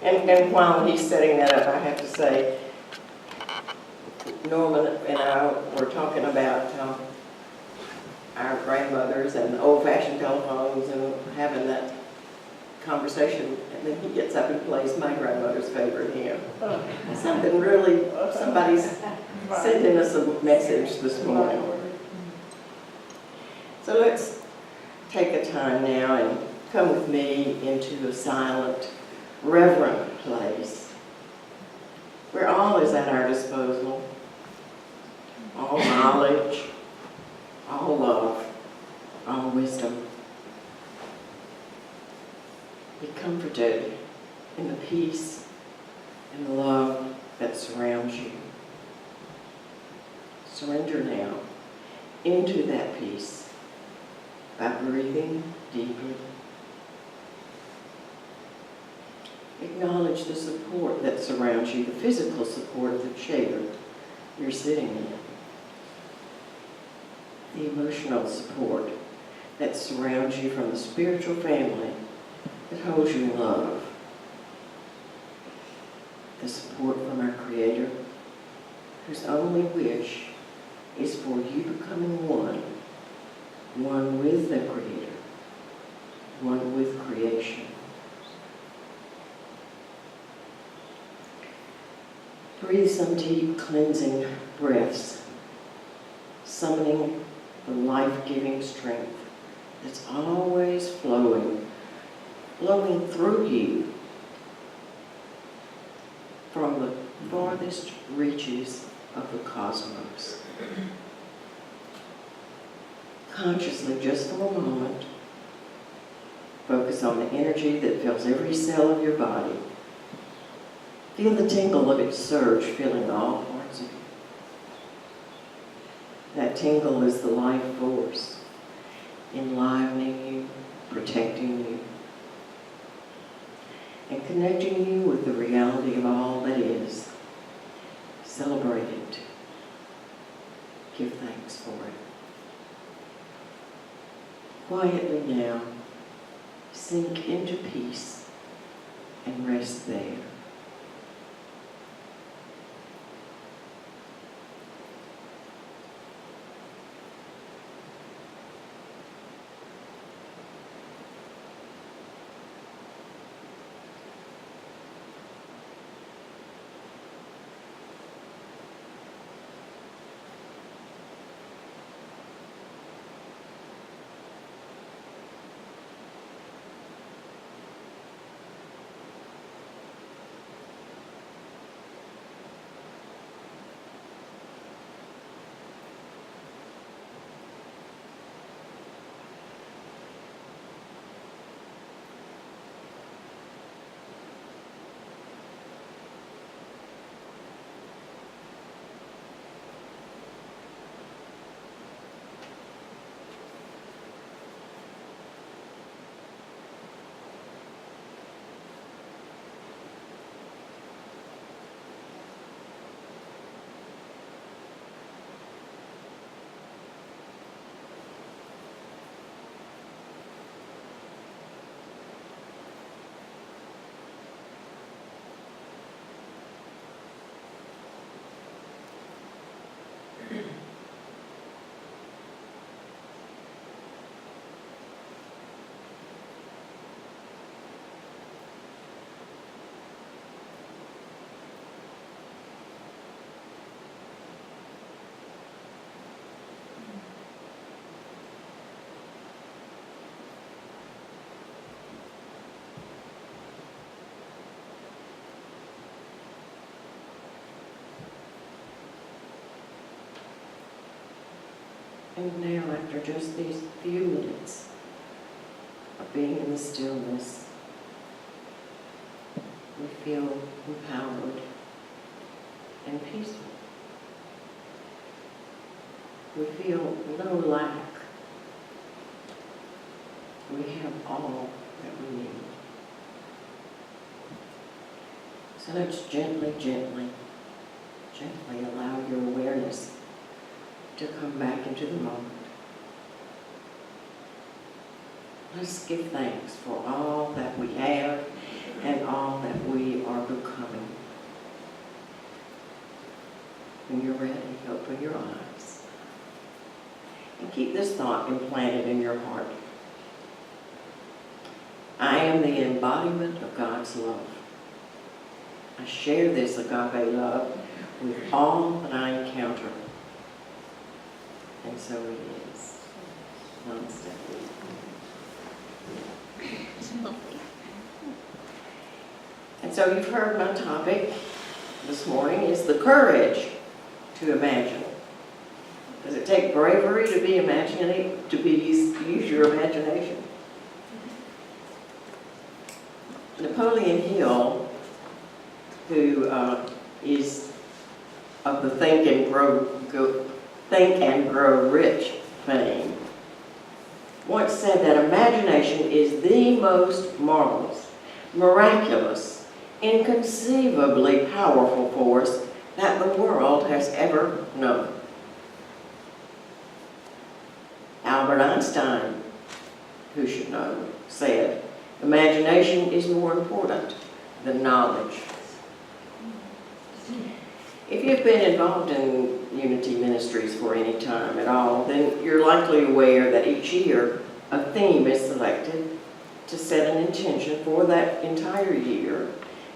And while he's setting that up, I have to say, Norman and I were talking about our grandmothers and old-fashioned telephones and having that conversation, and then he gets up and plays my grandmother's favorite hymn. Something really, somebody's sending us a message this morning. So let's take a time now and come with me into a silent, reverent place where all is at our disposal. All knowledge, all love, all wisdom. Be comforted in the peace and the love that surrounds you. Surrender now into that peace by breathing deeply. Acknowledge the support that surrounds you, the physical support of the chair you're sitting in. The emotional support that surrounds you from the spiritual family that holds you in love. The support from our Creator, whose only wish is for you becoming one with the Creator, one with creation. Breathe some deep, cleansing breaths, summoning the life-giving strength that's always flowing through you from the farthest reaches of the cosmos. Consciously, just for a moment, focus on the energy that fills every cell of your body. Feel the tingle of its surge filling all parts of you. That tingle is the life force, enlivening you, protecting you, and connecting you with the reality of all that is. Celebrate it. Give thanks for it. Quietly now, sink into peace and rest there. And now, after just these few minutes of being in the stillness, we feel empowered and peaceful. We feel no lack. We have all that we need. So let's gently allow your awareness to come back into the moment. Let's give thanks for all that we have and all that we are becoming. When you're ready, open your eyes and keep this thought implanted in your heart. I am the embodiment of God's love. I share this agape love with all that I encounter. And so it is. Namaste. And so you've heard my topic this morning is the courage to imagine. Does it take bravery to be imaginative, to use your imagination? Napoleon Hill, who is of the Think and Grow Rich fame, once said that imagination is the most marvelous, miraculous, inconceivably powerful force that the world has ever known. Albert Einstein, who should know, said, imagination is more important than knowledge. If you've been involved in Unity Ministries for any time at all, then you're likely aware that each year a theme is selected to set an intention for that entire year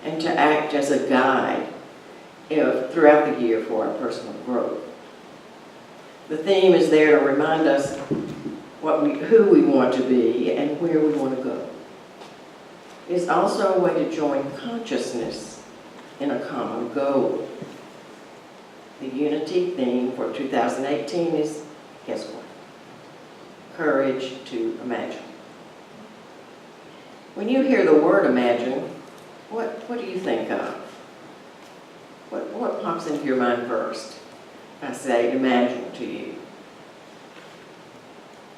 and to act as a guide throughout the year for our personal growth. The theme is there to remind us who we want to be and where we want to go. It's also a way to join consciousness in a common goal. The Unity theme for 2018 is, guess what? Courage to imagine. When you hear the word imagine, what do you think of? What pops into your mind first? I say imagine to you.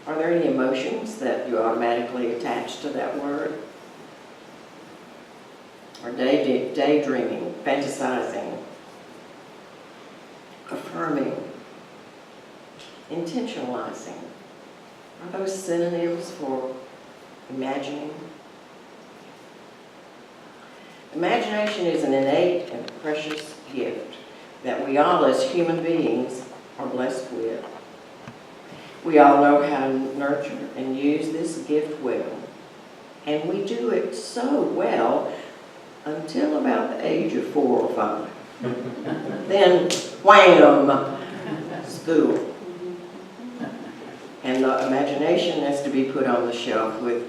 Are there any emotions that you automatically attach to that word? Or daydreaming, fantasizing, affirming, intentionalizing? Are those synonyms for imagining? Imagination is an innate and precious gift that we all as human beings are blessed with. We all know how to nurture and use this gift well, and we do it so well until about the age of 4 or 5. Then, wham, school. And the imagination has to be put on the shelf with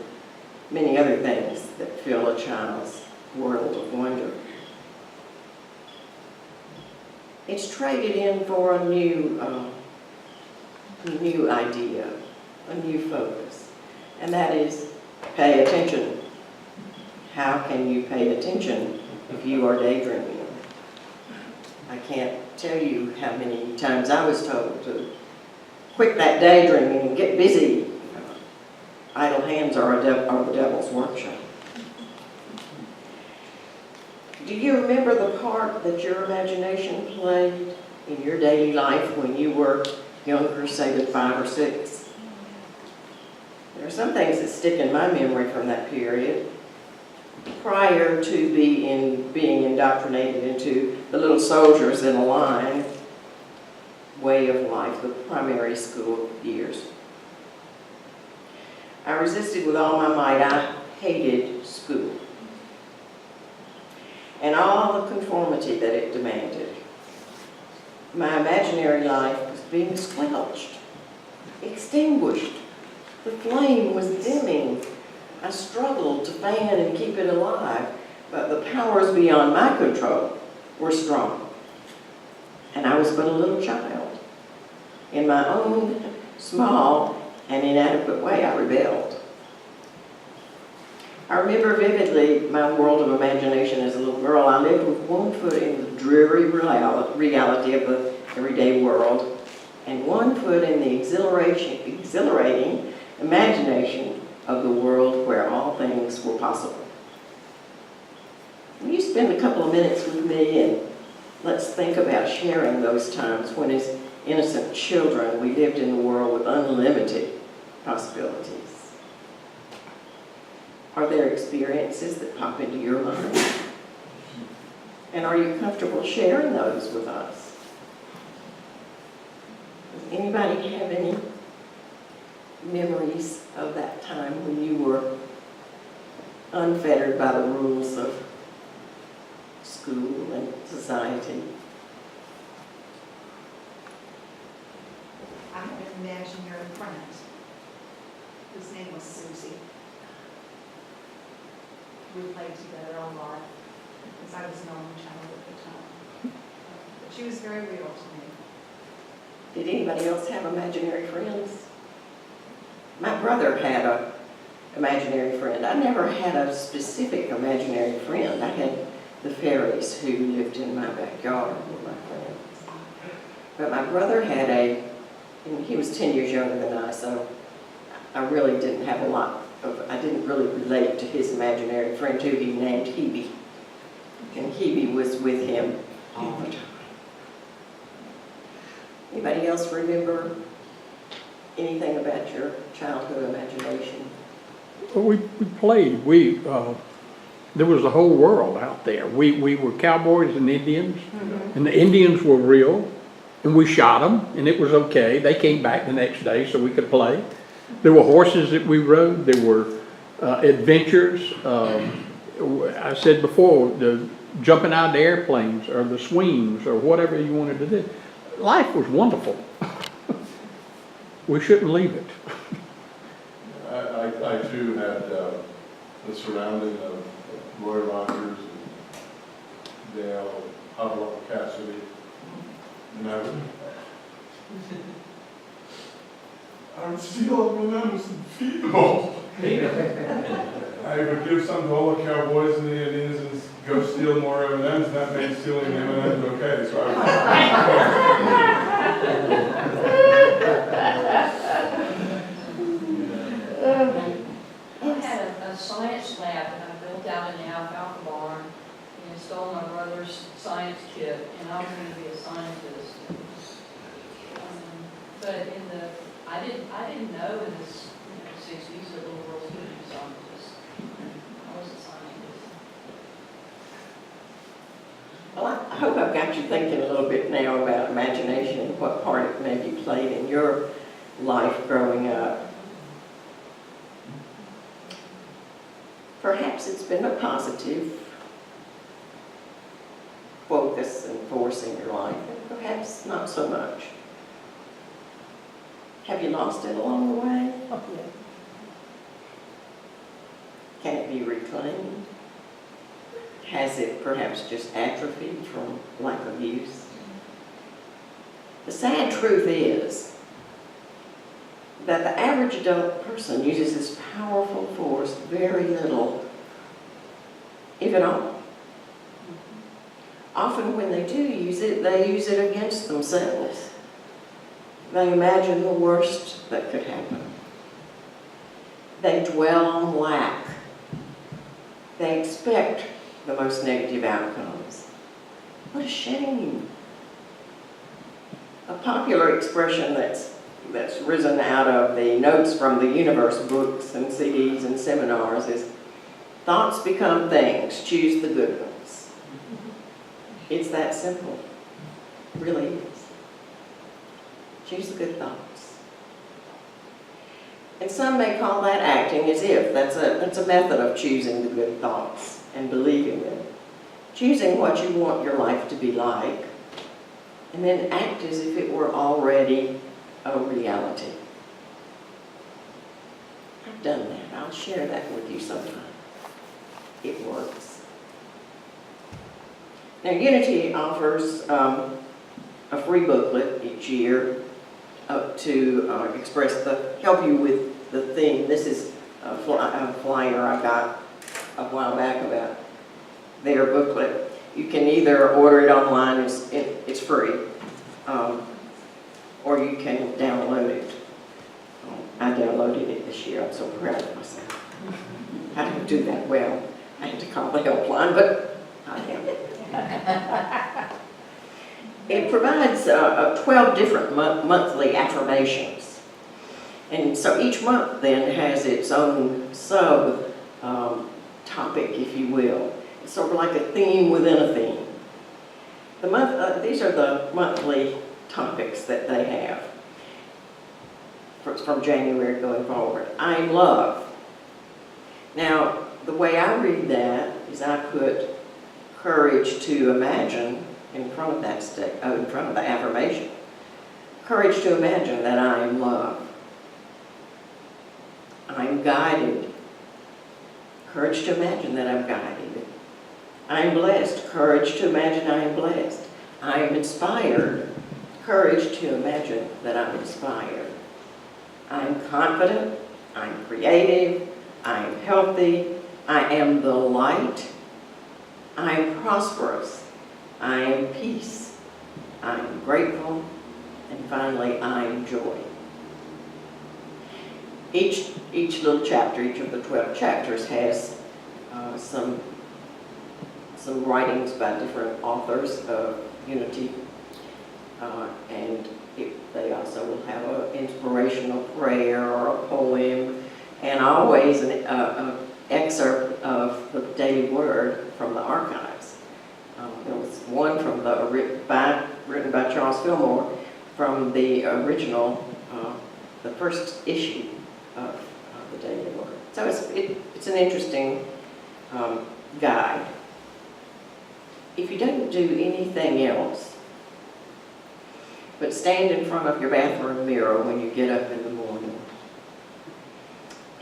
many other things that fill a child's world of wonder. It's traded in for a new idea, a new focus, and that is pay attention. How can you pay attention if you are daydreaming? I can't tell you how many times I was told to quit that daydreaming and get busy. Idle hands are the devil's workshop. Do you remember the part that your imagination played in your daily life when you were younger, say at 5 or 6? There are some things that stick in my memory from that period. Prior to being indoctrinated into the little soldiers in a line way of life, the primary school years. I resisted with all my might. I hated school and all the conformity that it demanded. My imaginary life was being squelched, extinguished. The flame was dimming. I struggled to fan and keep it alive, but the powers beyond my control were strong. And I was but a little child. In my own small and inadequate way, I rebelled. I remember vividly my world of imagination as a little girl. I lived with one foot in the dreary reality of the everyday world and one foot in the exhilarating imagination of the world where all things were possible. Will you spend a couple of minutes with me and let's think about sharing those times when as innocent children we lived in a world with unlimited possibilities. Are there experiences that pop into your mind? And are you comfortable sharing those with us? Does anybody have any memories of that time when you were unfettered by the rules of school and society? I had an imaginary friend whose name was Susie. We played together a lot because I was an only child at the time. But she was very real to me. Did anybody else have imaginary friends? My brother had a imaginary friend. I never had a specific imaginary friend. I had the fairies who lived in my backyard were my friends. But my brother had and he was 10 years younger than I, so I really didn't have a lot of, I didn't really relate to his imaginary friend who he named Hebe. And Hebe was with him all the time. Anybody else remember anything about your childhood imagination? Well, we played. There was a whole world out there. We were cowboys and Indians, and the Indians were real, and we shot them, and it was okay. They came back the next day so we could play. There were horses that we rode. There were adventures. I said before, the jumping out of the airplanes or the swings or whatever you wanted to do. Life was wonderful. We shouldn't leave it. I too had the surrounding of Roy Rogers and Dale, Pablo Cassidy, and I would steal M&Ms and feed them all. I would give some to all the cowboys and the Indians and go steal more M&Ms, and that made stealing the M&Ms okay. So I had a science lab that I built out in the alfalfa barn, and I stole my brother's science kit, and I was going to be a scientist. But I didn't know in the 60s that little girls could be scientists. I was a scientist. Well, I hope I've got you thinking a little bit now about imagination and what part it maybe played in your life growing up. Perhaps it's been a positive focus and force in your life, and perhaps not so much. Have you lost it along the way? Oh, yeah. Can it be reclaimed? Has it perhaps just atrophied from lack of use? The sad truth is that the average adult person uses this powerful force very little, if at all. Often when they do use it, they use it against themselves. They imagine the worst that could happen. They dwell on lack. They expect the most negative outcomes. What a shame. A popular expression that's risen out of the Notes from the Universe books and CDs and seminars is, thoughts become things, choose the good ones. It's that simple. It really is. Choose the good thoughts. And some may call that acting as if. That's a method of choosing the good thoughts and believing them. Choosing what you want your life to be like, and then act as if it were already a reality. I've done that. I'll share that with you sometime. It works. Now, Unity offers a free booklet each year to help you with the theme. This is a flyer I got a while back about their booklet. You can either order it online, it's free, or you can download it. I downloaded it this year. I'm so proud of myself. I didn't do that well. I had to call the helpline, but I am. It provides 12 different monthly affirmations. And so each month then has its own topic, if you will. It's sort of like a theme within a theme. These are the monthly topics that they have from January going forward. I'm love. Now, the way I read that is I put courage to imagine in front of that in front of the affirmation. Courage to imagine that I am love. I'm guided. Courage to imagine that I'm guided. I'm blessed. Courage to imagine I am blessed. I am inspired. Courage to imagine that I'm inspired. I'm confident. I'm creative. I'm healthy. I am the light. I'm prosperous. I am peace. I am grateful. And finally, I am joy. Each little chapter, each of the 12 chapters has some writings by different authors of unity, and they also will have an inspirational prayer or a poem, and always an excerpt of the daily word from the archives. There was one from written by Charles Fillmore from the original, the first issue of the daily word. So it's an interesting guide. If you don't do anything else but stand in front of your bathroom mirror when you get up in the morning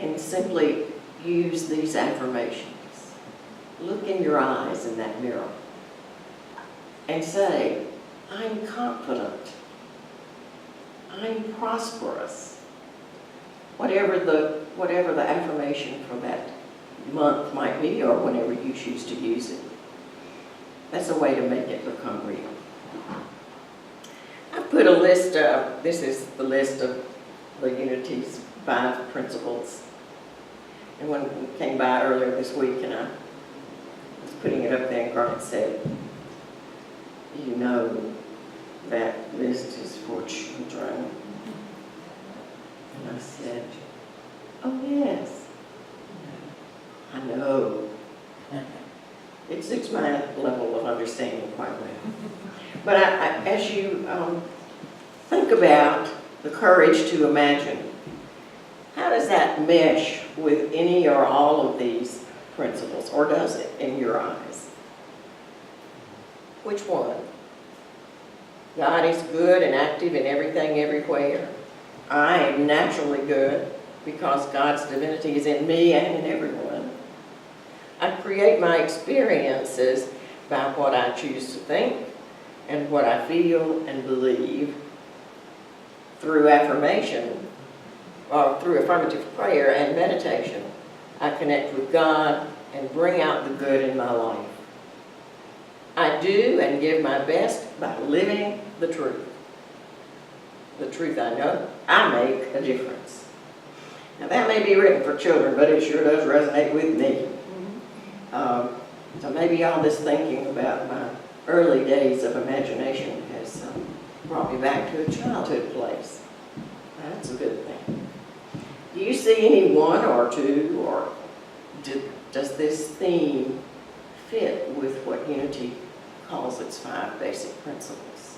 and simply use these affirmations, look in your eyes in that mirror and say, I'm confident, I'm prosperous. Whatever the affirmation for that month might be, or whenever you choose to use it. That's a way to make it become real. I put a list of, this is the list of the Unity's 5 principles. And one came by earlier this week and I was putting it up there and Garnet said, you know that list is for children. And I said, oh yes, I know. It suits my level of understanding quite well. But as you think about the courage to imagine, how does that mesh with any or all of these principles, or does it in your eyes? Which one? God is good and active in everything, everywhere. I am naturally good because God's divinity is in me and in everyone. I create my experiences by what I choose to think and what I feel and believe through affirmation, or through affirmative prayer and meditation. I connect with God and bring out the good in my life. I do and give my best by living the truth. The truth I know, I make a difference. Now that may be written for children, but it sure does resonate with me. So maybe all this thinking about my early days of imagination has brought me back to a childhood place. That's a good thing. Do you see any one or two, or does this theme fit with what Unity calls its 5 basic principles?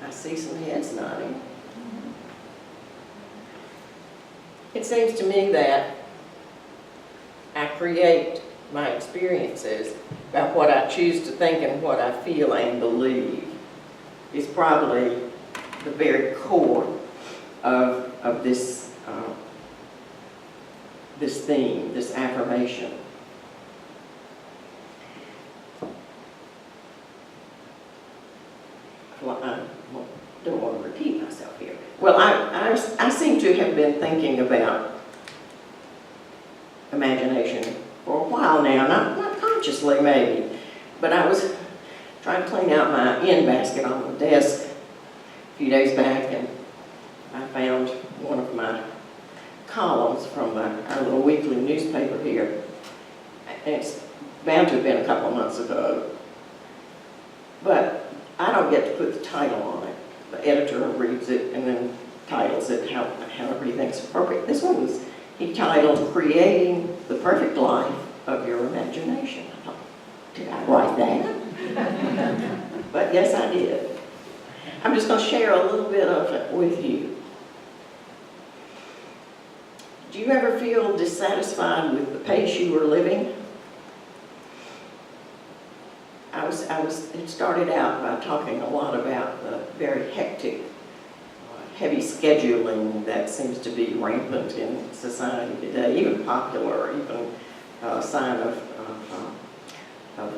I see some heads nodding. It seems to me that I create my experiences by what I choose to think and what I feel and believe is probably the very core of this this theme, this affirmation. Well, I don't want to repeat myself here. Well, I seem to have been thinking about imagination for a while now, not consciously maybe, but I was trying to clean out my end basket on the desk a few days back, and I found one of my columns from our little weekly newspaper here, and it's bound to have been a couple of months ago, but I don't get to put the title on it. The editor reads it and then titles it however he thinks appropriate. This one was, he titled, Creating The Perfect Life of Your Imagination. I thought, did I write that? But yes, I did. I'm just going to share a little bit of it with you. Do you ever feel dissatisfied with the pace you were living? It started out by talking a lot about the very hectic, heavy scheduling that seems to be rampant in society today, even popular, even a sign of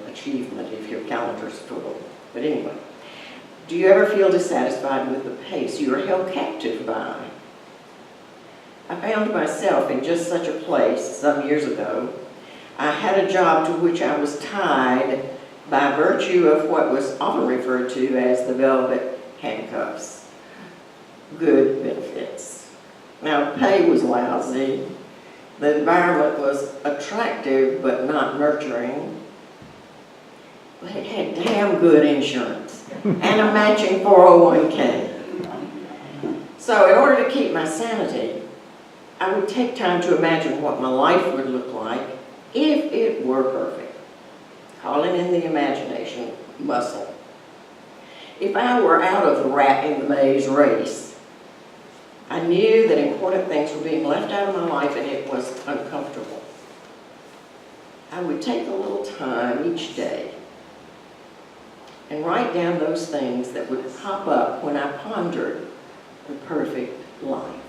achievement if your calendar's full. But anyway, do you ever feel dissatisfied with the pace you are held captive by? I found myself in just such a place some years ago. I had a job to which I was tied by virtue of what was often referred to as the velvet handcuffs. Good benefits. Now, pay was lousy. The environment was attractive but not nurturing. But it had damn good insurance and a matching 401k. So in order to keep my sanity, I would take time to imagine what my life would look like if it were perfect. Calling in the imagination muscle. If I were out of the rat in the maze race, I knew that important things were being left out of my life and it was uncomfortable. I would take a little time each day and write down those things that would pop up when I pondered the perfect life.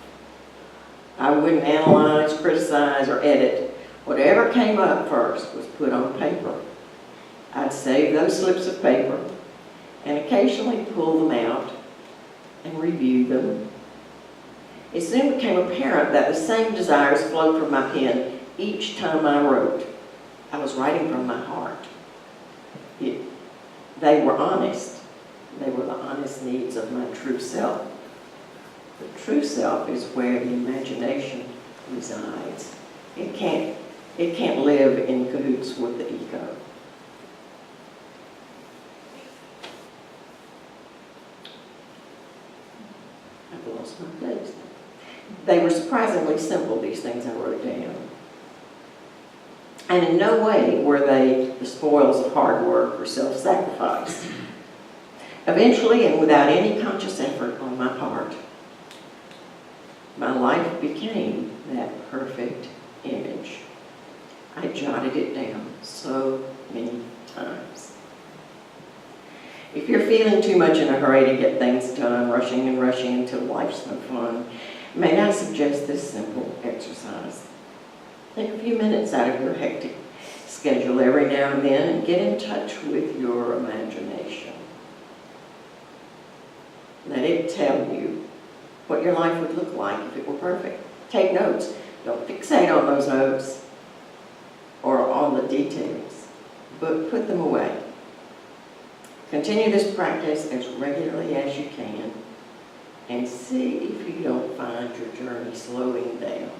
I wouldn't analyze, criticize, or edit. Whatever came up first was put on paper. I'd save those slips of paper and occasionally pull them out and review them. It soon became apparent that the same desires flowed from my pen each time I wrote. I was writing from my heart. They were honest. They were the honest needs of my true self. The true self is where the imagination resides. It can't live in cahoots with the ego. I've lost my place. They were surprisingly simple, these things I wrote down. And in no way were they the spoils of hard work or self-sacrifice. Eventually, and without any conscious effort on my part, my life became that perfect image. I jotted it down so many times. If you're feeling too much in a hurry to get things done, rushing and rushing until life's no fun, may I suggest this simple exercise? Take a few minutes out of your hectic schedule every now and then and get in touch with your imagination. Let it tell you what your life would look like if it were perfect. Take notes. Don't fixate on those notes or on the details, but put them away. Continue this practice as regularly as you can and see if you don't find your journey slowing down.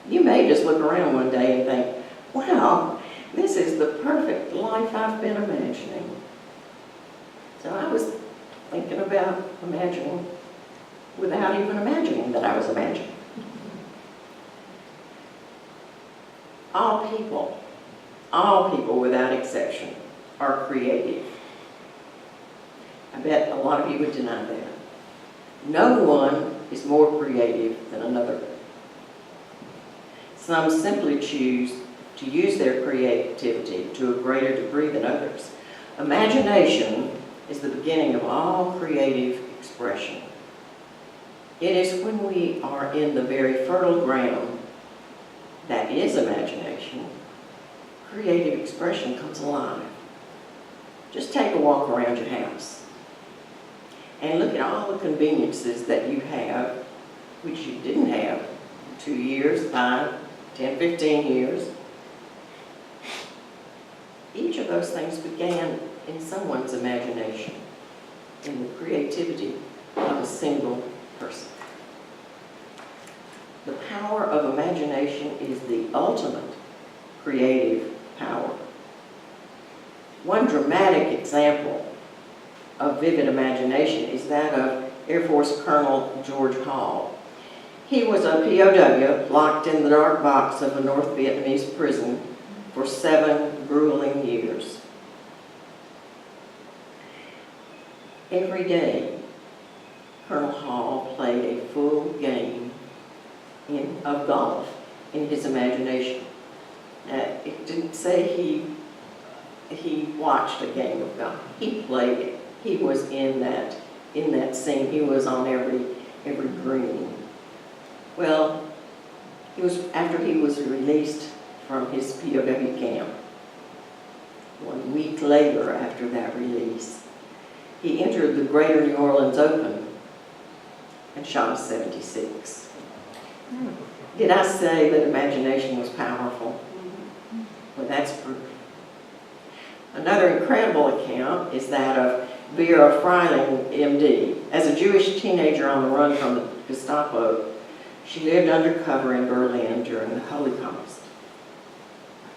You may just look around one day and think, wow, this is the perfect life I've been imagining. So I was thinking about imagining without even imagining that I was imagining. All people without exception are creative. I bet a lot of you would deny that. No one is more creative than another. Some simply choose to use their creativity to a greater degree than others. Imagination is the beginning of all creative expression. It is when we are in the very fertile ground that is imagination, creative expression comes alive. Just take a walk around your house and look at all the conveniences that you have, which you didn't have 2 years, 5, 10, 15 years. Each of those things began in someone's imagination, in the creativity of a single person. The power of imagination is the ultimate creative power. One dramatic example of vivid imagination is that of Air Force Colonel George Hall. He was a POW locked in the dark box of a North Vietnamese prison for 7 grueling years. Every day, Colonel Hall played a full game of golf in his imagination. It didn't say he watched a game of golf. He played it. He was in that scene. He was on every green. Well, after he was released from his POW camp, 1 week later after that release, he entered the Greater New Orleans Open and shot a 76. Did I say that imagination was powerful? Well, that's proof. Another incredible account is that of Vera Freiling, MD. As a Jewish teenager on the run from the Gestapo, she lived undercover in Berlin during the Holocaust.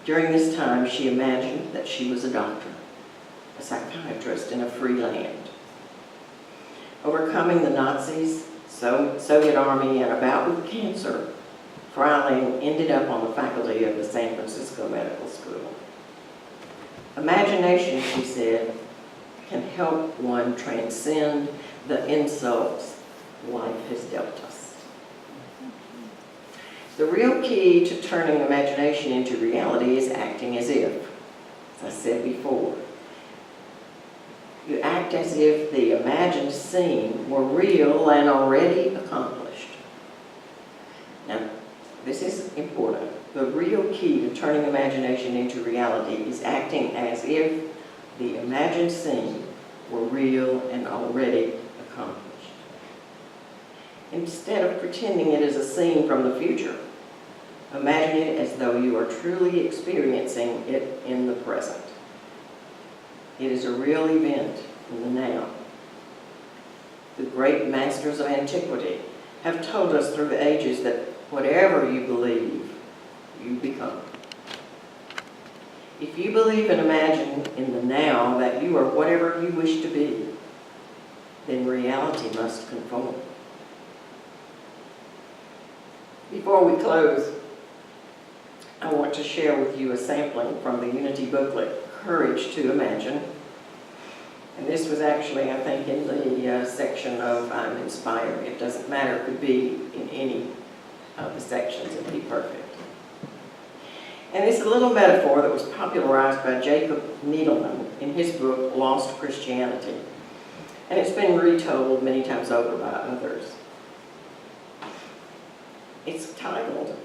During this time, she imagined that she was a doctor, a psychiatrist in a free land. Overcoming the Nazis, Soviet army, and a bout with cancer, Freiling ended up on the faculty of the San Francisco Medical School. Imagination, she said, can help one transcend the insults life has dealt us. The real key to turning imagination into reality is acting as if, as I said before. You act as if the imagined scene were real and already accomplished. Now, this is important. The real key to turning imagination into reality is acting as if the imagined scene were real and already accomplished. Instead of pretending it is a scene from the future, imagine it as though you are truly experiencing it in the present. It is a real event in the now. The great masters of antiquity have told us through the ages that whatever you believe, you become. If you believe and imagine in the now that you are whatever you wish to be, then reality must conform. Before we close, I want to share with you a sampling from the Unity booklet, Courage to Imagine. And this was actually, I think, in the section of I'm Inspired. It doesn't matter, it could be in any of the sections, it would be perfect. And it's a little metaphor that was popularized by Jacob Needleman in his book, Lost Christianity. And it's been retold many times over by others. It's titled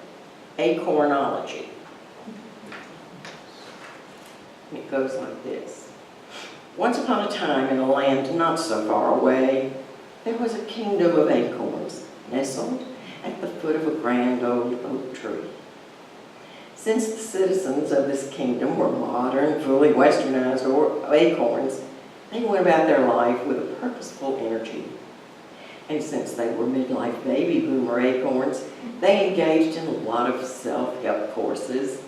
Acornology. And it goes like this. Once upon a time, in a land not so far away, there was a kingdom of acorns nestled at the foot of a grand old oak tree. Since the citizens of this kingdom were modern, fully westernized acorns, they went about their life with a purposeful energy. And since they were midlife baby boomer acorns, they engaged in a lot of self-help courses.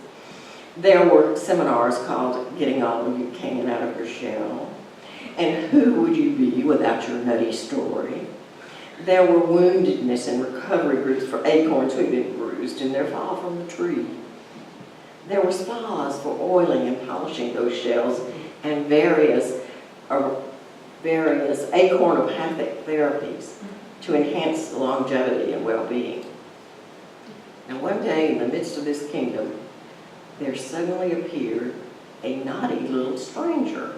There were seminars called Getting All You Can Out of Your Shell, and Who Would You Be Without Your Nutty Story? There were woundedness and recovery groups for acorns who had been bruised in their fall from the tree. There were spas for oiling and polishing those shells, and various acornopathic therapies to enhance longevity and well-being. Now one day in the midst of this kingdom, there suddenly appeared a naughty little stranger,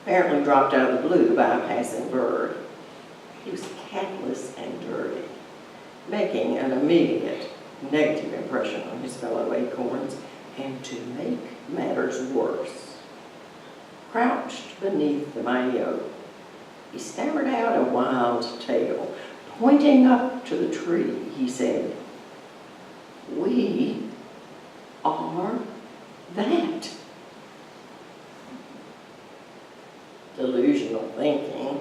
apparently dropped out of the blue by a passing bird. He was catless and dirty, making an immediate negative impression on his fellow acorns, and to make matters worse, crouched beneath the mighty oak, he stammered out a wild tale. Pointing up to the tree, he said, "We are that." Delusional thinking,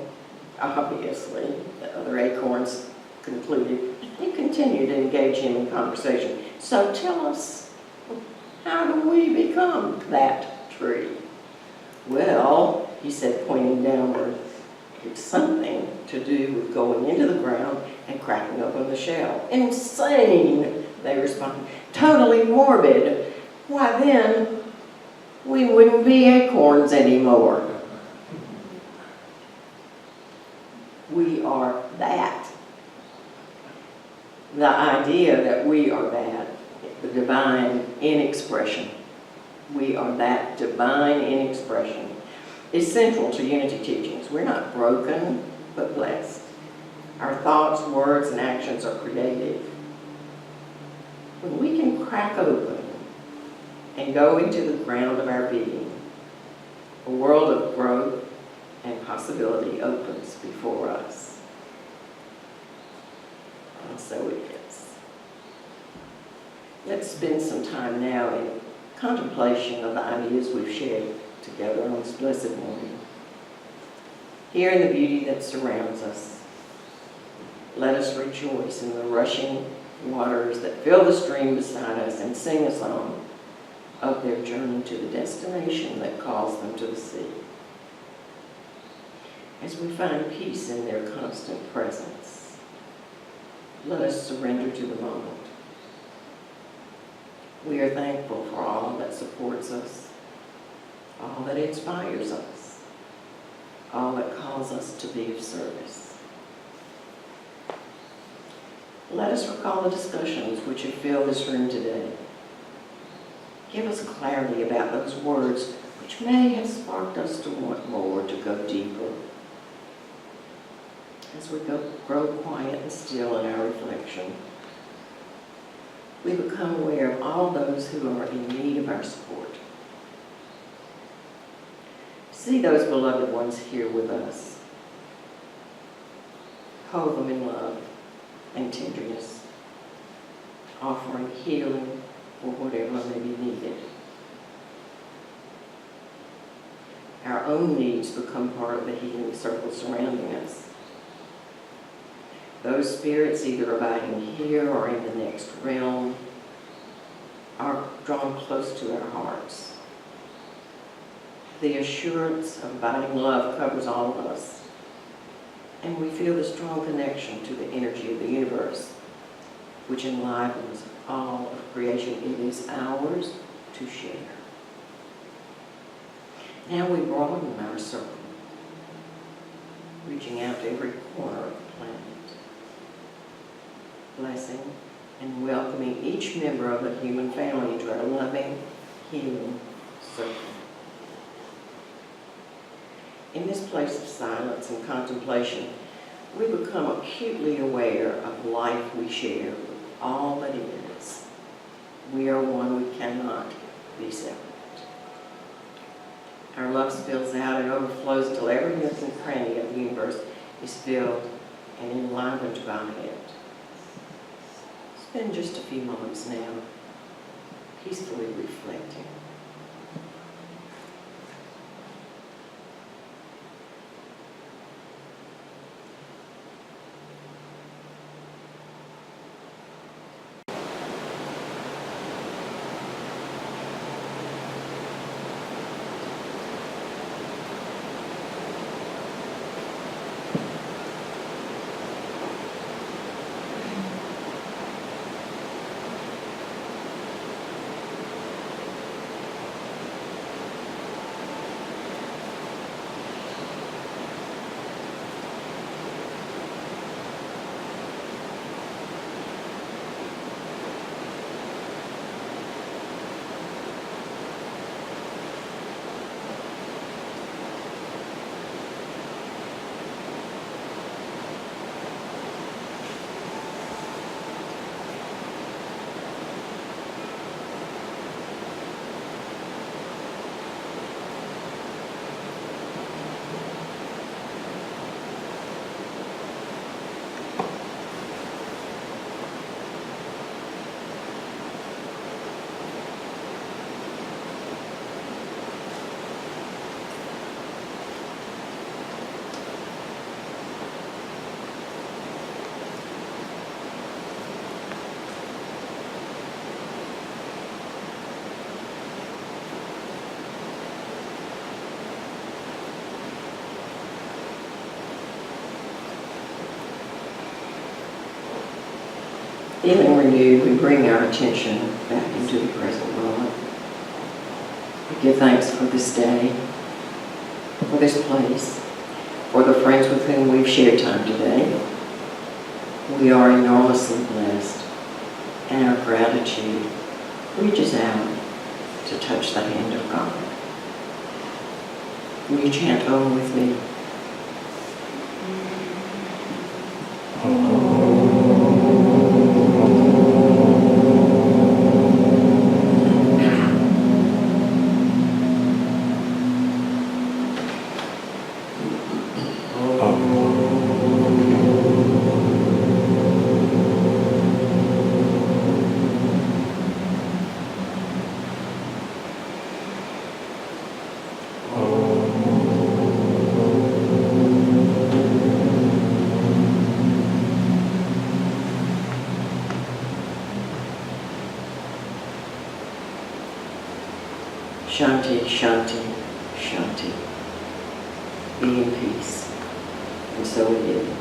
obviously, the other acorns concluded. They continued to engage him in conversation. So tell us, how do we become that tree? Well, he said, pointing downward, it's something to do with going into the ground and cracking open the shell. Insane, they respond. Totally morbid. Why then, we wouldn't be acorns anymore. We are that. The idea that we are that, the divine in expression, we are that divine in expression, is central to Unity teachings. We're not broken, but blessed. Our thoughts, words, and actions are creative. When we can crack open and go into the ground of our being, a world of growth and possibility opens before us. And so it is. Let's spend some time now in contemplation of the ideas we've shared together on this blessed morning. Here in the beauty that surrounds us, let us rejoice in the rushing waters that fill the stream beside us and sing a song of their journey to the destination that calls them to the sea. As we find peace in their constant presence, let us surrender to the moment. We are thankful for all that supports us, all that inspires us, all that calls us to be of service. Let us recall the discussions which have filled this room today. Give us clarity about those words which may have sparked us to want more, to go deeper. As we grow quiet and still in our reflection, we become aware of all those who are in need of our support. See those beloved ones here with us. Hold them in love and tenderness, offering healing for whatever may be needed. Our own needs become part of the healing circle surrounding us. Those spirits either abiding here or in the next realm are drawn close to our hearts. The assurance of abiding love covers all of us, and we feel the strong connection to the energy of the universe, which enlivens all of creation. It is ours to share. Now we broaden our circle, reaching out to every corner of the planet, blessing and welcoming each member of the human family into our loving, healing circle. In this place of silence and contemplation, we become acutely aware of life we share with all that is. We are one, we cannot be separate. Our love spills out and overflows until every nook and cranny of the universe is filled and enlivened by it. Spend just a few moments now peacefully reflecting. Feeling renewed, we bring our attention back into the present moment. We give thanks for this day, for this place, for the friends with whom we've shared time today. We are enormously blessed, and our gratitude reaches out to touch the hand of God. Will you chant on with me? Shanti, Shanti, Shanti. Be in peace. And so it is.